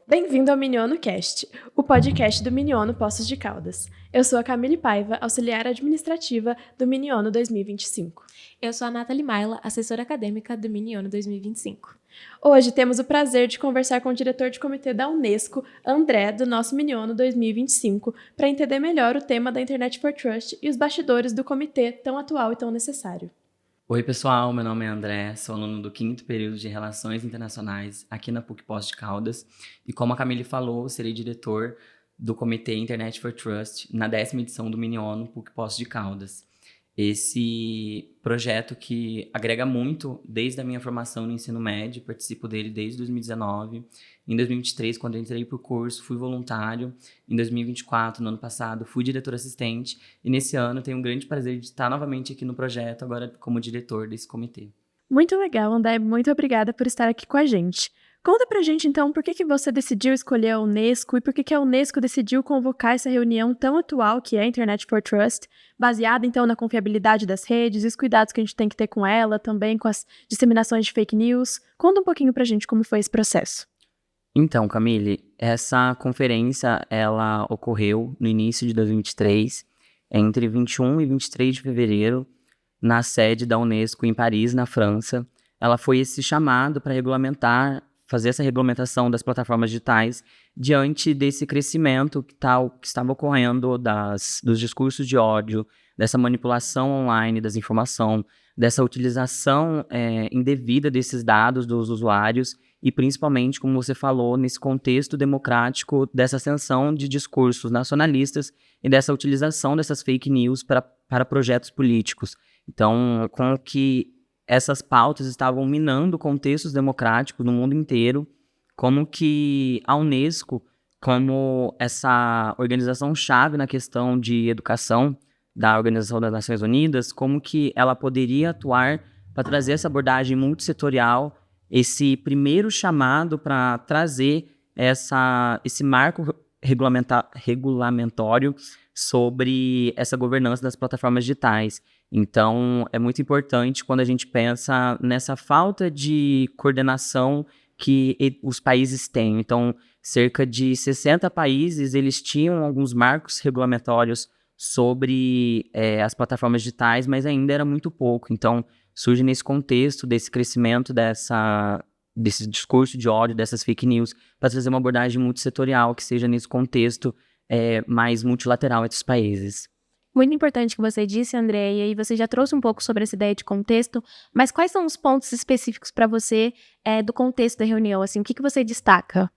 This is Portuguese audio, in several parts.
Bem-vindo ao Miniono Cast, o podcast do Miniono Poços de Caldas. Eu sou a Camille Paiva, auxiliar administrativa do Miniono 2025. Eu sou a Nathalie Maila, assessora acadêmica do Miniono 2025. Hoje temos o prazer de conversar com o diretor de comitê da Unesco, André, do nosso Miniono 2025, para entender melhor o tema da Internet for Trust e os bastidores do comitê tão atual e tão necessário. Oi pessoal, meu nome é André, sou aluno do 5º período de Relações Internacionais aqui na PUC Poços de Caldas e como a Camille falou, serei diretor do Comitê Internet for Trust na 10ª edição do Miniono PUC Poços de Caldas. Esse projeto que agrega muito desde a minha formação no ensino médio, participo dele desde 2019. Em 2023, quando eu entrei para o curso, fui voluntário. Em 2024, no ano passado, fui diretor assistente. E nesse ano, tenho um grande prazer de estar novamente aqui no projeto, agora como diretor desse comitê. Muito legal, André. Muito obrigada por estar aqui com a gente. Conta pra gente, então, por que você decidiu escolher a Unesco e por que a Unesco decidiu convocar essa reunião tão atual que é a Internet for Trust, baseada, então, na confiabilidade das redes e os cuidados que a gente tem que ter com ela, também com as disseminações de fake news. Conta um pouquinho pra gente como foi esse processo. Então, Camille, essa conferência, ela ocorreu no início de 2023, entre 21 e 23 de fevereiro, na sede da Unesco em Paris, na França. Ela foi esse chamado para fazer essa regulamentação das plataformas digitais diante desse crescimento que estava ocorrendo dos discursos de ódio, dessa manipulação online das informações, dessa utilização indevida desses dados dos usuários e principalmente, como você falou, nesse contexto democrático dessa ascensão de discursos nacionalistas e dessa utilização dessas fake news para projetos políticos. Então, com que essas pautas estavam minando contextos democráticos no mundo inteiro, como que a Unesco, como essa organização-chave na questão de educação da Organização das Nações Unidas, como que ela poderia atuar para trazer essa abordagem multissetorial, esse primeiro chamado para trazer esse marco regulamentório sobre essa governança das plataformas digitais. Então, é muito importante quando a gente pensa nessa falta de coordenação que os países têm. Então, cerca de 60 países, eles tinham alguns marcos regulatórios sobre as plataformas digitais, mas ainda era muito pouco. Então, surge nesse contexto desse crescimento desse discurso de ódio, dessas fake news, para trazer uma abordagem multissetorial que seja nesse contexto mais multilateral entre os países. Muito importante que você disse, André, e você já trouxe um pouco sobre essa ideia de contexto, mas quais são os pontos específicos para você do contexto da reunião? Assim, o que você destaca?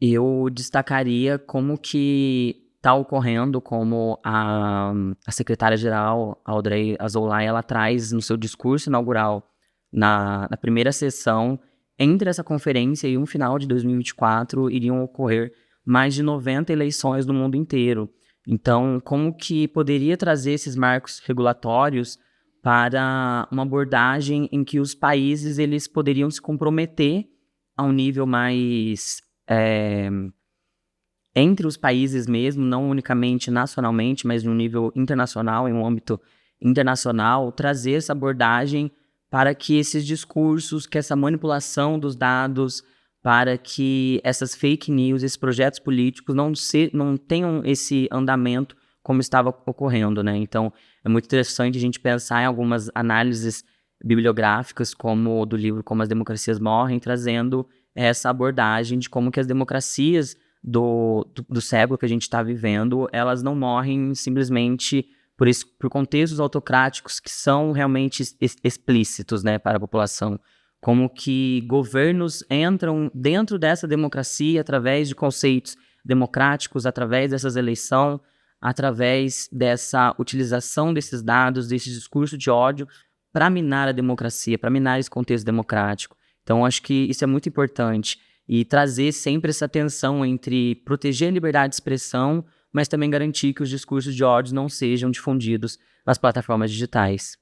Eu destacaria como que está ocorrendo, como a secretária-geral, Audrey Azoulay, ela traz no seu discurso inaugural, na primeira sessão, entre essa conferência e um final de 2024, iriam ocorrer mais de 90 eleições no mundo inteiro. Então, como que poderia trazer esses marcos regulatórios para uma abordagem em que os países eles poderiam se comprometer a um nível mais entre os países mesmo, não unicamente nacionalmente, mas no nível internacional, em um âmbito internacional, trazer essa abordagem para que esses discursos, que essa manipulação dos dados, para que essas fake news, esses projetos políticos não tenham esse andamento como estava ocorrendo, né? Então, é muito interessante a gente pensar em algumas análises bibliográficas, como do livro Como as Democracias Morrem, trazendo essa abordagem de como que as democracias do século que a gente está vivendo, elas não morrem simplesmente por contextos autocráticos que são realmente explícitos, né, para a população. Como que governos entram dentro dessa democracia através de conceitos democráticos, através dessas eleições, através dessa utilização desses dados, desse discurso de ódio, para minar a democracia, para minar esse contexto democrático. Então, acho que isso é muito importante. E trazer sempre essa tensão entre proteger a liberdade de expressão, mas também garantir que os discursos de ódio não sejam difundidos nas plataformas digitais.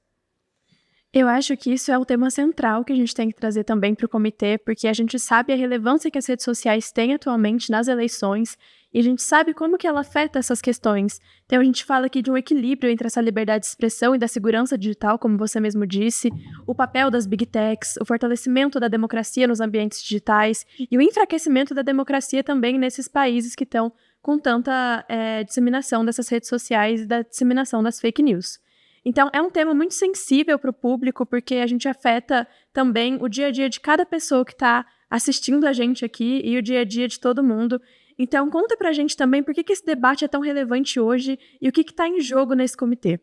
Eu acho que isso é o tema central que a gente tem que trazer também para o comitê, porque a gente sabe a relevância que as redes sociais têm atualmente nas eleições e a gente sabe como que ela afeta essas questões. Então a gente fala aqui de um equilíbrio entre essa liberdade de expressão e da segurança digital, como você mesmo disse, o papel das big techs, o fortalecimento da democracia nos ambientes digitais e o enfraquecimento da democracia também nesses países que estão com tanta disseminação dessas redes sociais e da disseminação das fake news. Então, é um tema muito sensível para o público, porque a gente afeta também o dia a dia de cada pessoa que está assistindo a gente aqui e o dia a dia de todo mundo. Então, conta pra gente também por que esse debate é tão relevante hoje e o que está em jogo nesse comitê.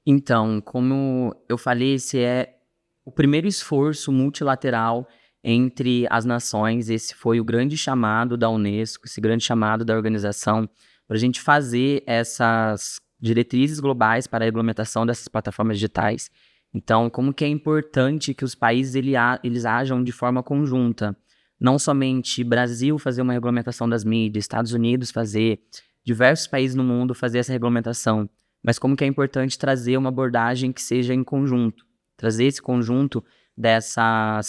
Então, como eu falei, esse é o primeiro esforço multilateral entre as nações. Esse foi o grande chamado da Unesco, esse grande chamado da organização, para a gente fazer essas diretrizes globais para a regulamentação dessas plataformas digitais. Então, como que é importante que os países eles ajam de forma conjunta. Não somente Brasil fazer uma regulamentação das mídias, Estados Unidos fazer, diversos países no mundo fazer essa regulamentação, mas como que é importante trazer uma abordagem que seja em conjunto, trazer esse conjunto dessa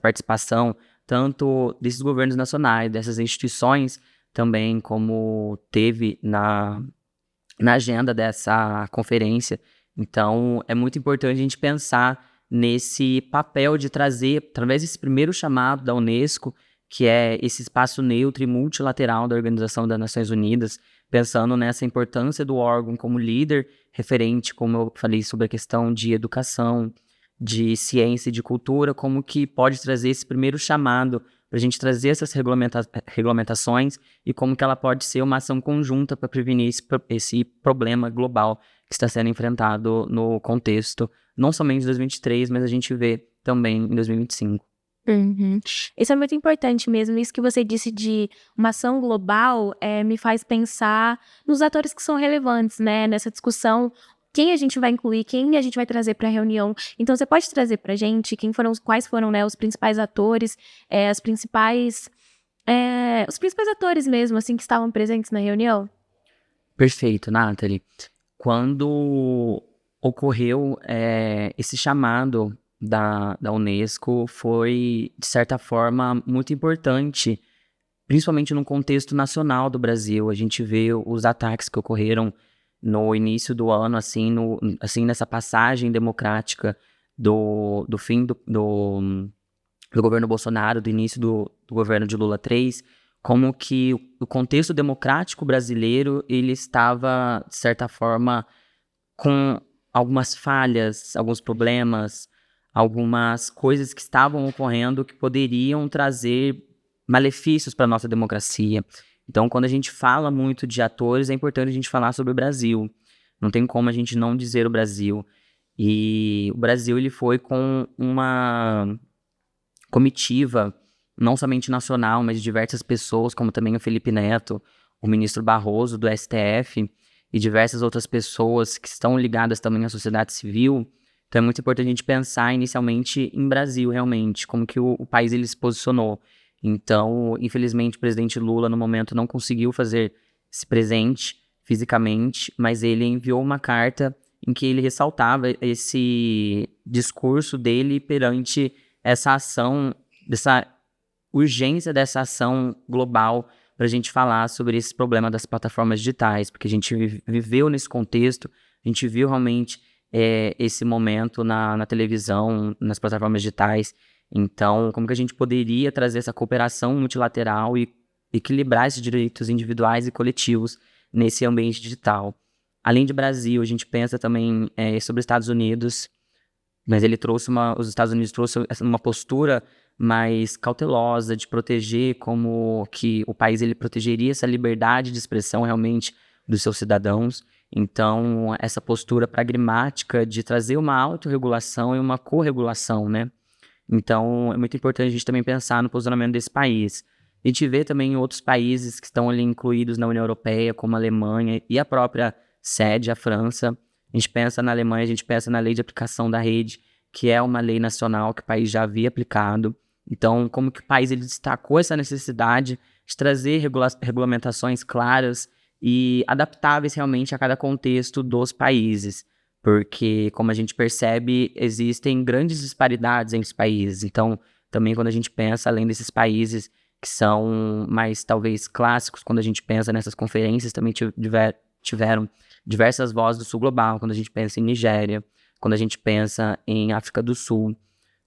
participação, tanto desses governos nacionais, dessas instituições também, como teve na agenda dessa conferência. Então, é muito importante a gente pensar nesse papel de trazer, através desse primeiro chamado da Unesco, que é esse espaço neutro e multilateral da Organização das Nações Unidas, pensando nessa importância do órgão como líder referente, como eu falei, sobre a questão de educação, de ciência e de cultura, como que pode trazer esse primeiro chamado para a gente trazer essas regulamentações e como que ela pode ser uma ação conjunta para prevenir esse problema global que está sendo enfrentado no contexto, não somente de 2023, mas a gente vê também em 2025. Isso é muito importante mesmo. Isso que você disse de uma ação global me faz pensar nos atores que são relevantes, né, nessa discussão. Quem a gente vai incluir, quem a gente vai trazer para a reunião. Então, você pode trazer para a gente quais foram, né, os principais atores, os principais atores mesmo, assim, que estavam presentes na reunião? Perfeito, Nathalie. Quando ocorreu esse chamado da Unesco, foi, de certa forma, muito importante, principalmente no contexto nacional do Brasil. A gente vê os ataques que ocorreram no início do ano, assim, nessa passagem democrática do fim do governo Bolsonaro, do início do governo de Lula III, como que o contexto democrático brasileiro, ele estava, de certa forma, com algumas falhas, alguns problemas, algumas coisas que estavam ocorrendo que poderiam trazer malefícios para a nossa democracia. Então, quando a gente fala muito de atores, é importante a gente falar sobre o Brasil. Não tem como a gente não dizer o Brasil. E o Brasil, ele foi com uma comitiva, não somente nacional, mas de diversas pessoas, como também o Felipe Neto, o ministro Barroso do STF, e diversas outras pessoas que estão ligadas também à sociedade civil. Então, é muito importante a gente pensar inicialmente em Brasil, realmente, como que o país ele se posicionou. Então, infelizmente, o presidente Lula, no momento, não conseguiu fazer esse presente fisicamente, mas ele enviou uma carta em que ele ressaltava esse discurso dele perante essa ação, dessa urgência dessa ação global para a gente falar sobre esse problema das plataformas digitais, porque a gente viveu nesse contexto, a gente viu realmente esse momento na televisão, nas plataformas digitais. Então, como que a gente poderia trazer essa cooperação multilateral e equilibrar esses direitos individuais e coletivos nesse ambiente digital? Além de Brasil, a gente pensa também sobre os Estados Unidos, mas os Estados Unidos trouxe uma postura mais cautelosa de proteger, como que o país ele protegeria essa liberdade de expressão realmente dos seus cidadãos. Então, essa postura pragmática de trazer uma autorregulação e uma corregulação, né? Então, é muito importante a gente também pensar no posicionamento desse país. A gente vê também outros países que estão ali incluídos na União Europeia, como a Alemanha e a própria sede, a França. A gente pensa na Alemanha, a gente pensa na lei de aplicação da rede, que é uma lei nacional que o país já havia aplicado. Então, como que o país ele destacou essa necessidade de trazer regulamentações claras e adaptáveis realmente a cada contexto dos países. porque, como a gente percebe, existem grandes disparidades entre os países. Então, também quando a gente pensa, além desses países que são mais, talvez, clássicos, quando a gente pensa nessas conferências, também tiveram diversas vozes do sul global, quando a gente pensa em Nigéria, quando a gente pensa em África do Sul,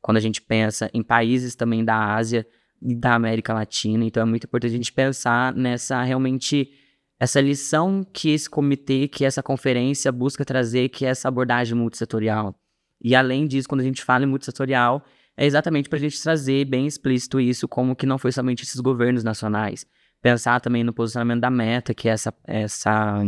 quando a gente pensa em países também da Ásia e da América Latina. Então, é muito importante a gente pensar essa lição que esse comitê, que essa conferência busca trazer, que é essa abordagem multissetorial. E além disso, quando a gente fala em multissetorial, é exatamente para a gente trazer bem explícito isso, como que não foi somente esses governos nacionais. Pensar também no posicionamento da Meta, que é essa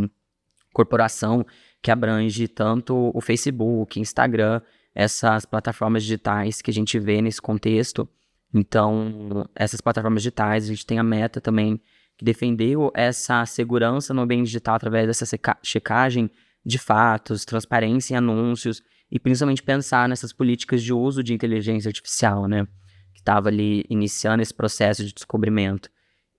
corporação que abrange tanto o Facebook, Instagram, essas plataformas digitais que a gente vê nesse contexto. Então, essas plataformas digitais, a gente tem a Meta também, que defendeu essa segurança no ambiente digital através dessa checagem de fatos, transparência em anúncios, e principalmente pensar nessas políticas de uso de inteligência artificial, né? Que estava ali iniciando esse processo de descobrimento.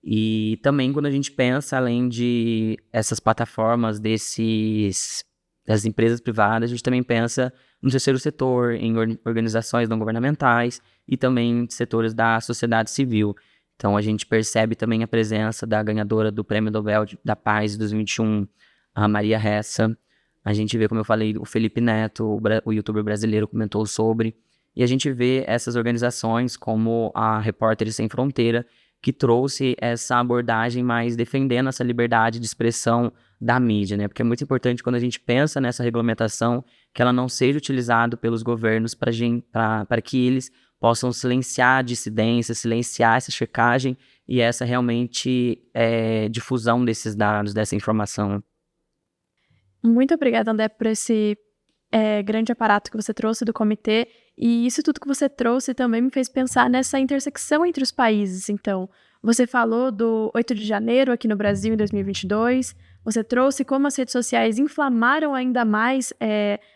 E também quando a gente pensa, além de essas plataformas das empresas privadas, a gente também pensa no terceiro setor, em organizações não governamentais e também em setores da sociedade civil. Então, a gente percebe também a presença da ganhadora do Prêmio Nobel da Paz de 2021, a Maria Ressa. A gente vê, como eu falei, o Felipe Neto, o youtuber brasileiro, comentou sobre. E a gente vê essas organizações como a Repórteres Sem Fronteira, que trouxe essa abordagem mais defendendo essa liberdade de expressão da mídia, né? Porque é muito importante quando a gente pensa nessa regulamentação que ela não seja utilizada pelos governos para que eles possam silenciar a dissidência, silenciar essa checagem e essa realmente difusão desses dados, dessa informação. Muito obrigada, André, por esse grande aparato que você trouxe do comitê. E isso tudo que você trouxe também me fez pensar nessa intersecção entre os países. Então, você falou do 8 de janeiro aqui no Brasil em 2022, você trouxe como as redes sociais inflamaram ainda mais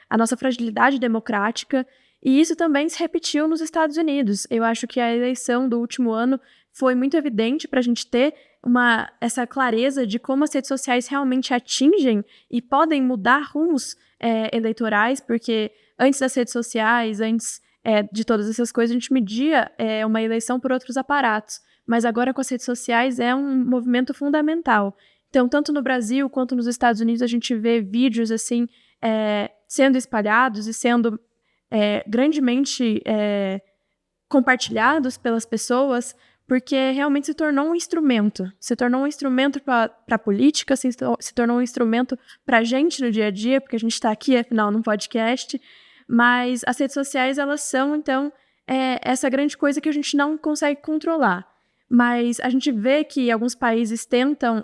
a nossa fragilidade democrática, e isso também se repetiu nos Estados Unidos. Eu acho que a eleição do último ano foi muito evidente para a gente ter essa clareza de como as redes sociais realmente atingem e podem mudar rumos eleitorais, porque antes das redes sociais, antes de todas essas coisas, a gente media uma eleição por outros aparatos, mas agora com as redes sociais é um movimento fundamental. Então, tanto no Brasil quanto nos Estados Unidos, a gente vê vídeos assim sendo espalhados e sendo grandemente compartilhados pelas pessoas, porque realmente se tornou um instrumento. Se tornou um instrumento para a política, se tornou um instrumento para a gente no dia a dia, porque a gente está aqui, afinal, num podcast. Mas as redes sociais, elas são, então, essa grande coisa que a gente não consegue controlar. Mas a gente vê que alguns países tentam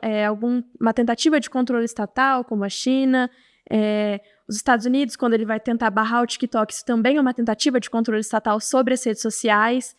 uma tentativa de controle estatal, como a China, os Estados Unidos, quando ele vai tentar barrar o TikTok, isso também é uma tentativa de controle estatal sobre as redes sociais.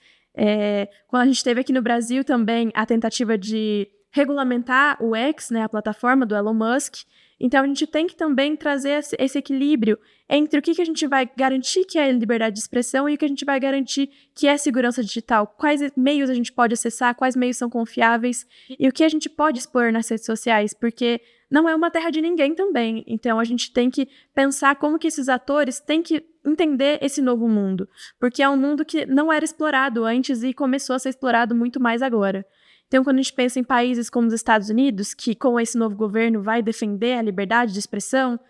Quando a gente teve aqui no Brasil também a tentativa de regulamentar o X, né, a plataforma do Elon Musk. Então, a gente tem que também trazer esse equilíbrio entre o que a gente vai garantir que é liberdade de expressão e o que a gente vai garantir que é segurança digital. Quais meios a gente pode acessar, quais meios são confiáveis e o que a gente pode expor nas redes sociais, porque não é uma terra de ninguém também. Então, a gente tem que pensar como que esses atores têm que entender esse novo mundo, porque é um mundo que não era explorado antes e começou a ser explorado muito mais agora. Então, quando a gente pensa em países como os Estados Unidos, que com esse novo governo vai defender a liberdade de expressão,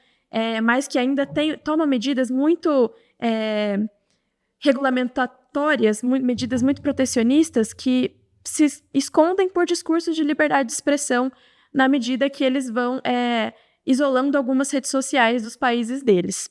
mas que ainda toma medidas muito regulamentatórias, medidas muito protecionistas, que se escondem por discursos de liberdade de expressão na medida que eles vão isolando algumas redes sociais dos países deles.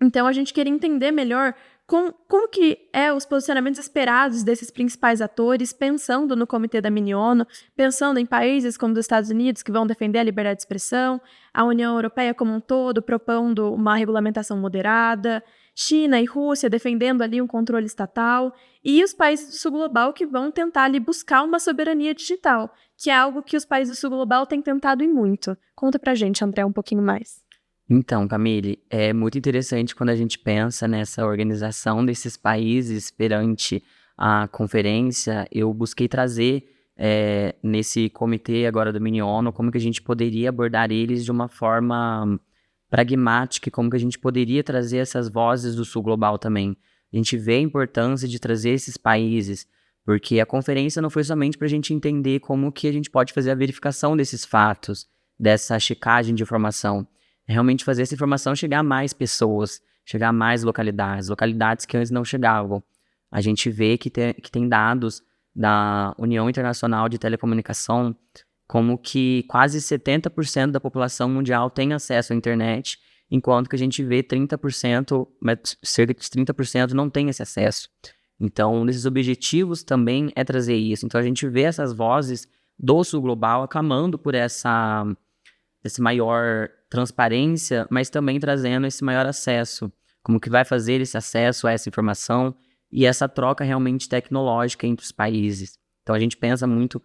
Então, a gente queria entender melhor como que os posicionamentos esperados desses principais atores, pensando no Comitê da Mini-ONU, pensando em países como os Estados Unidos, que vão defender a liberdade de expressão, a União Europeia como um todo, propondo uma regulamentação moderada, China e Rússia defendendo ali um controle estatal, e os países do sul global que vão tentar ali buscar uma soberania digital, que é algo que os países do sul global têm tentado e muito. Conta pra gente, André, um pouquinho mais. Então, Camille, é muito interessante quando a gente pensa nessa organização desses países perante a conferência. Eu busquei trazer nesse comitê agora do Mini-ONU como que a gente poderia abordar eles de uma forma pragmática e como que a gente poderia trazer essas vozes do Sul Global também. A gente vê a importância de trazer esses países, porque a conferência não foi somente para a gente entender como que a gente pode fazer a verificação desses fatos, dessa checagem de informação. É realmente fazer essa informação chegar a mais pessoas, chegar a mais localidades que antes não chegavam. A gente vê que tem dados da União Internacional de Telecomunicação, como que quase 70% da população mundial tem acesso à internet, enquanto que a gente vê 30%, cerca de 30% não tem esse acesso. Então, um desses objetivos também é trazer isso. Então, a gente vê essas vozes do Sul Global aclamando por essa maior transparência, mas também trazendo esse maior acesso. Como que vai fazer esse acesso a essa informação e essa troca realmente tecnológica entre os países. Então, a gente pensa muito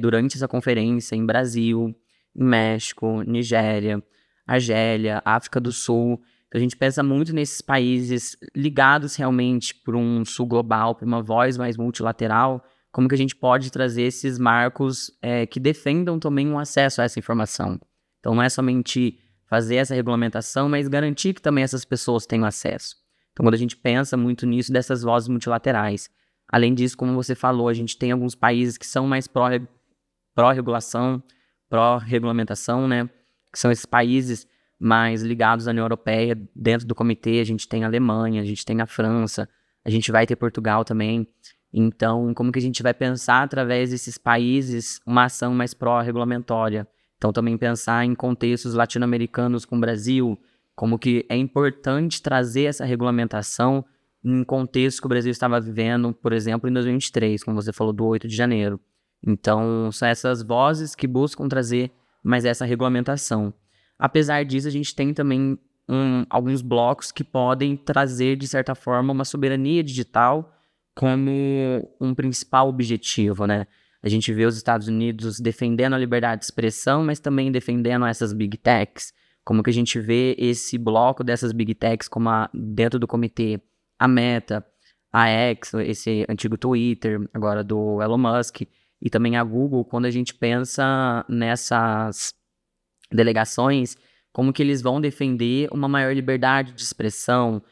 durante essa conferência em Brasil, em México, Nigéria, Argélia, África do Sul. Então, a gente pensa muito nesses países ligados realmente por um Sul global, por uma voz mais multilateral, como que a gente pode trazer esses marcos que defendam também um acesso a essa informação. Então, não é somente fazer essa regulamentação, mas garantir que também essas pessoas tenham acesso. Então, quando a gente pensa muito nisso, dessas vozes multilaterais. Além disso, como você falou, a gente tem alguns países que são mais pró-regulação, pró-regulamentação, né? Que são esses países mais ligados à União Europeia. Dentro do comitê, a gente tem a Alemanha, a gente tem a França, a gente vai ter Portugal também. Então, como que a gente vai pensar, através desses países, uma ação mais pró-regulamentória? Então, também pensar em contextos latino-americanos com o Brasil, como que é importante trazer essa regulamentação em contexto que o Brasil estava vivendo, por exemplo, em 2023, como você falou, do 8 de janeiro. Então, são essas vozes que buscam trazer mais essa regulamentação. Apesar disso, a gente tem também alguns blocos que podem trazer, de certa forma, uma soberania digital como um principal objetivo, né? A gente vê os Estados Unidos defendendo a liberdade de expressão, mas também defendendo essas big techs. Como que a gente vê esse bloco dessas big techs como dentro do comitê, a Meta, a X, esse antigo Twitter, agora do Elon Musk, e também a Google, quando a gente pensa nessas delegações, como que eles vão defender uma maior liberdade de expressão,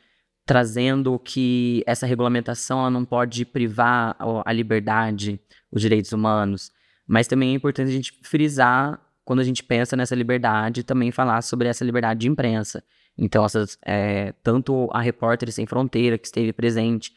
trazendo que essa regulamentação ela não pode privar a liberdade, os direitos humanos. Mas também é importante a gente frisar, quando a gente pensa nessa liberdade, também falar sobre essa liberdade de imprensa. Então, tanto a Repórteres Sem Fronteira, que esteve presente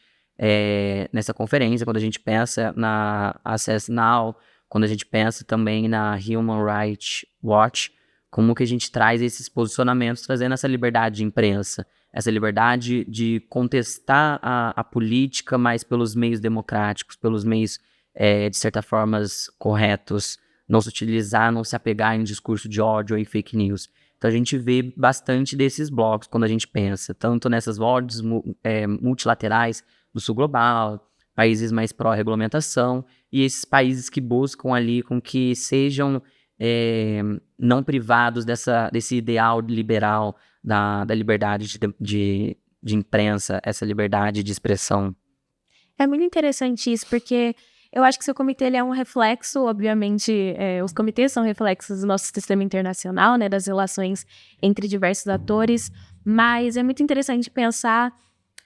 nessa conferência, quando a gente pensa na Access Now, quando a gente pensa também na Human Rights Watch, como que a gente traz esses posicionamentos, trazendo essa liberdade de imprensa, essa liberdade de contestar a política, mas pelos meios democráticos, pelos meios, de certa forma, corretos, não se utilizar, não se apegar em discurso de ódio ou em fake news. Então a gente vê bastante desses blocos quando a gente pensa, tanto nessas vozes multilaterais do Sul Global, países mais pró-regulamentação, e esses países que buscam ali com que sejam não privados desse ideal liberal da liberdade de imprensa, essa liberdade de expressão. É muito interessante isso, porque eu acho que seu comitê ele é um reflexo, obviamente, os comitês são reflexos do nosso sistema internacional, né, das relações entre diversos atores, mas é muito interessante pensar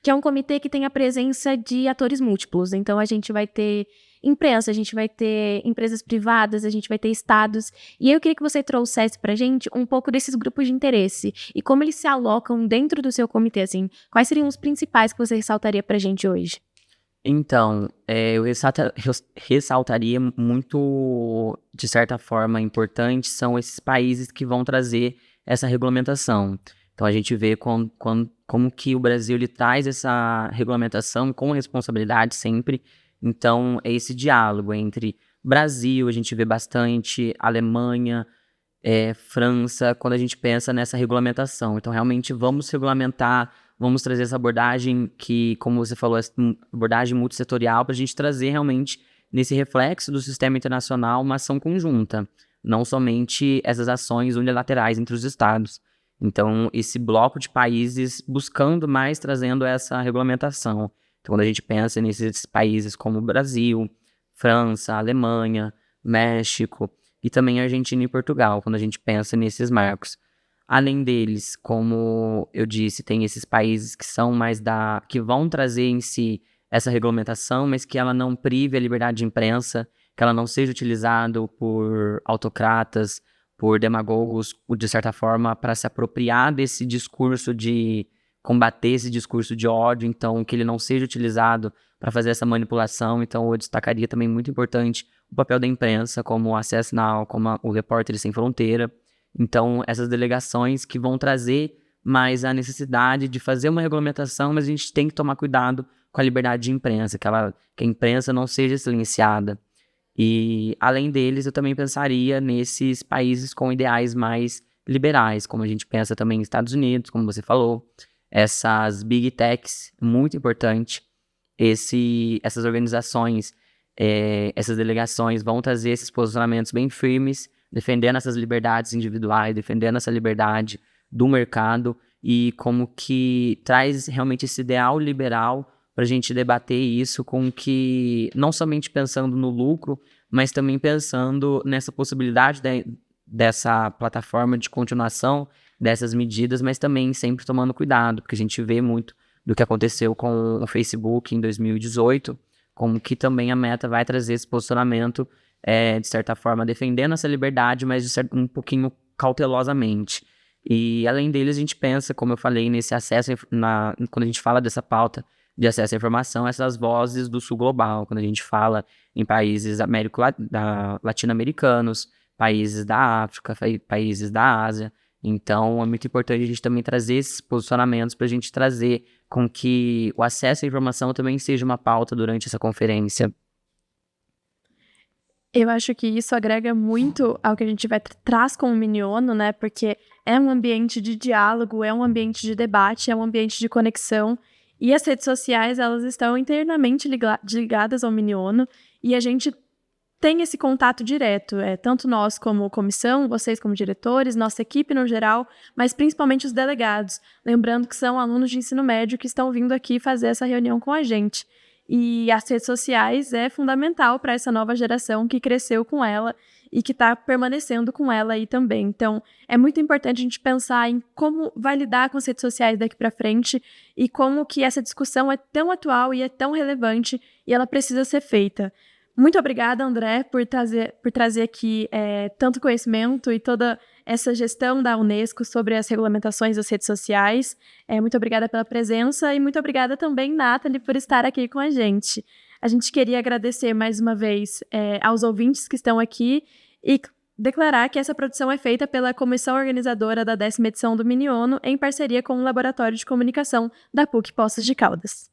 que é um comitê que tem a presença de atores múltiplos. Então, a gente vai ter imprensa, a gente vai ter empresas privadas, a gente vai ter estados. E eu queria que você trouxesse pra gente um pouco desses grupos de interesse e como eles se alocam dentro do seu comitê, assim. Quais seriam os principais que você ressaltaria pra gente hoje? Então, eu ressaltaria muito, de certa forma, importante, são esses países que vão trazer essa regulamentação. Então, a gente vê como que o Brasil ele traz essa regulamentação com responsabilidade sempre. Então, é esse diálogo entre Brasil, a gente vê bastante, Alemanha, França, quando a gente pensa nessa regulamentação. Então, realmente, vamos regulamentar, vamos trazer essa abordagem que, como você falou, essa abordagem multissetorial para a gente trazer realmente, nesse reflexo do sistema internacional, uma ação conjunta, não somente essas ações unilaterais entre os estados. Então, esse bloco de países buscando mais, trazendo essa regulamentação. Então, quando a gente pensa nesses países como Brasil, França, Alemanha, México e também Argentina e Portugal, quando a gente pensa nesses marcos. Além deles, como eu disse, tem esses países que são que vão trazer em si essa regulamentação, mas que ela não prive a liberdade de imprensa, que ela não seja utilizada por autocratas, por demagogos, de certa forma, para se apropriar desse discurso de combater esse discurso de ódio, então que ele não seja utilizado para fazer essa manipulação. Então eu destacaria também muito importante o papel da imprensa, como o Access Now, como o Repórteres Sem Fronteira. Então essas delegações que vão trazer mais a necessidade de fazer uma regulamentação, mas a gente tem que tomar cuidado com a liberdade de imprensa, que a imprensa não seja silenciada. E, além deles, eu também pensaria nesses países com ideais mais liberais, como a gente pensa também nos Estados Unidos, como você falou, essas big techs, muito importante. Essas organizações, essas delegações vão trazer esses posicionamentos bem firmes, defendendo essas liberdades individuais, defendendo essa liberdade do mercado e como que traz realmente esse ideal liberal para a gente debater isso com que, não somente pensando no lucro, mas também pensando nessa possibilidade dessa plataforma de continuação dessas medidas, mas também sempre tomando cuidado, porque a gente vê muito do que aconteceu com o Facebook em 2018, como que também a Meta vai trazer esse posicionamento, de certa forma, defendendo essa liberdade, mas um pouquinho cautelosamente. E, além deles, a gente pensa, como eu falei, nesse acesso, quando a gente fala dessa pauta de acesso à informação, essas vozes do sul global, quando a gente fala em países latino-americanos, países da África, países da Ásia. Então, é muito importante a gente também trazer esses posicionamentos para a gente trazer com que o acesso à informação também seja uma pauta durante essa conferência. Eu acho que isso agrega muito ao que a gente traz com o Miniono, né? Porque é um ambiente de diálogo, é um ambiente de debate, é um ambiente de conexão. E as redes sociais, elas estão internamente ligadas ao Miniono e a gente tem esse contato direto, tanto nós como comissão, vocês como diretores, nossa equipe no geral, mas principalmente os delegados. Lembrando que são alunos de ensino médio que estão vindo aqui fazer essa reunião com a gente. E as redes sociais é fundamental para essa nova geração que cresceu com ela e que está permanecendo com ela aí também. Então, é muito importante a gente pensar em como vai lidar com as redes sociais daqui para frente e como que essa discussão é tão atual e é tão relevante e ela precisa ser feita. Muito obrigada, André, por trazer aqui tanto conhecimento e toda essa gestão da Unesco sobre as regulamentações das redes sociais. Muito obrigada pela presença e muito obrigada também, Nathalie, por estar aqui com a gente. A gente queria agradecer mais uma vez aos ouvintes que estão aqui e declarar que essa produção é feita pela comissão organizadora da 10ª edição do Miniono em parceria com o Laboratório de Comunicação da PUC Poços de Caldas.